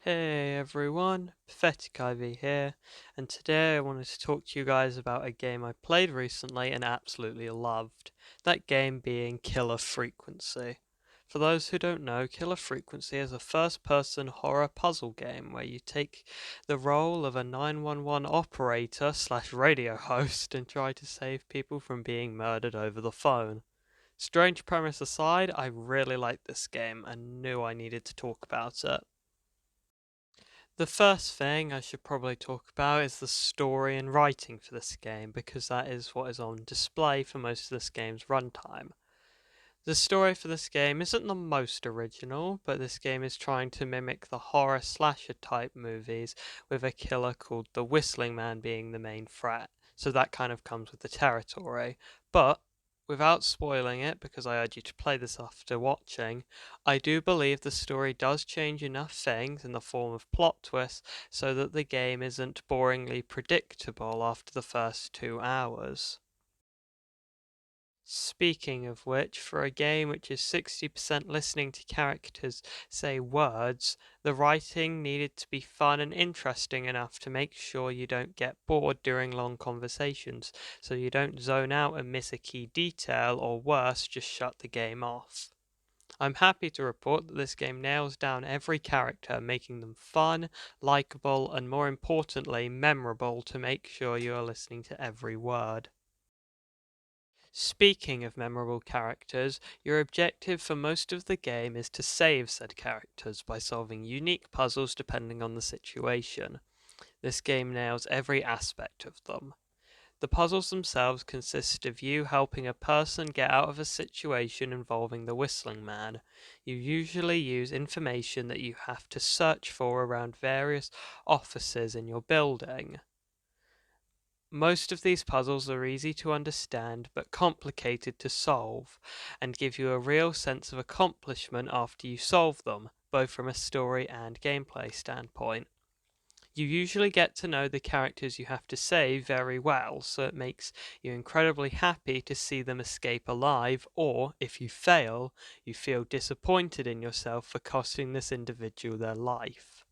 Hey everyone, Pathetic Ivy here, and today I wanted to talk to you guys about a game I played recently and absolutely loved. That game being Killer Frequency. For those who don't know, Killer Frequency is a first-person horror puzzle game where you take the role of a 911 operator slash radio host and try to save people from being murdered over the phone. Strange premise aside, I really liked this game and knew I needed to talk about it. The first thing I should probably talk about is the story and writing for this game, because that is what is on display for most of this game's runtime. The story for this game isn't the most original, but this game is trying to mimic the horror slasher type movies with a killer called the Whistling Man being the main threat, so that kind of comes with the territory. But without spoiling it, because I urge you to play this after watching, I do believe the story does change enough things in the form of plot twists so that the game isn't boringly predictable after the first 2 hours. Speaking of which, for a game which is 60% listening to characters say words, the writing needed to be fun and interesting enough to make sure you don't get bored during long conversations, so you don't zone out and miss a key detail, or worse, just shut the game off. I'm happy to report that this game nails down every character, making them fun, likable, and more importantly, memorable to make sure you are listening to every word. Speaking of memorable characters, your objective for most of the game is to save said characters by solving unique puzzles depending on the situation. This game nails every aspect of them. The puzzles themselves consist of you helping a person get out of a situation involving the Whistling Man. You usually use information that you have to search for around various offices in your building. Most of these puzzles are easy to understand but complicated to solve, and give you a real sense of accomplishment after you solve them, both from a story and gameplay standpoint. You usually get to know the characters you have to save very well, so it makes you incredibly happy to see them escape alive, or, if you fail, you feel disappointed in yourself for costing this individual their life.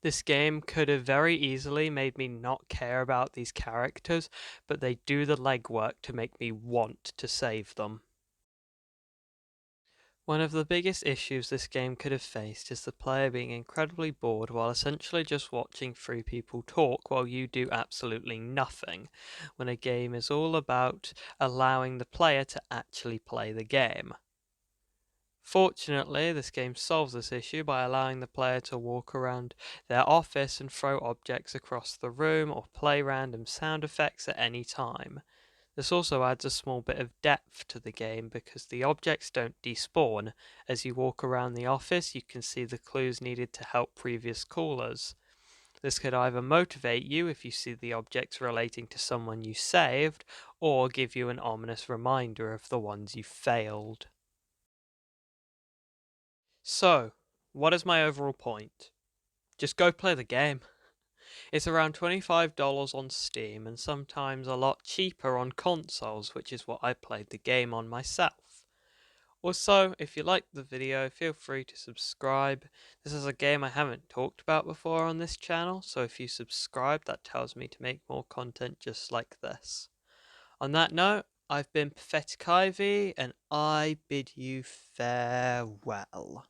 This game could have very easily made me not care about these characters, but they do the legwork to make me want to save them. One of the biggest issues this game could have faced is the player being incredibly bored while essentially just watching three people talk while you do absolutely nothing, when a game is all about allowing the player to actually play the game. Fortunately, this game solves this issue by allowing the player to walk around their office and throw objects across the room or play random sound effects at any time. This also adds a small bit of depth to the game because the objects don't despawn. As you walk around the office, you can see the clues needed to help previous callers. This could either motivate you if you see the objects relating to someone you saved, or give you an ominous reminder of the ones you failed. So, what is my overall point? Just go play the game. It's around $25 on Steam and sometimes a lot cheaper on consoles, which is what I played the game on myself. Also, if you liked the video, feel free to subscribe. This is a game I haven't talked about before on this channel, so if you subscribe, that tells me to make more content just like this. On that note, I've been Pathetic Ivy, and I bid you farewell.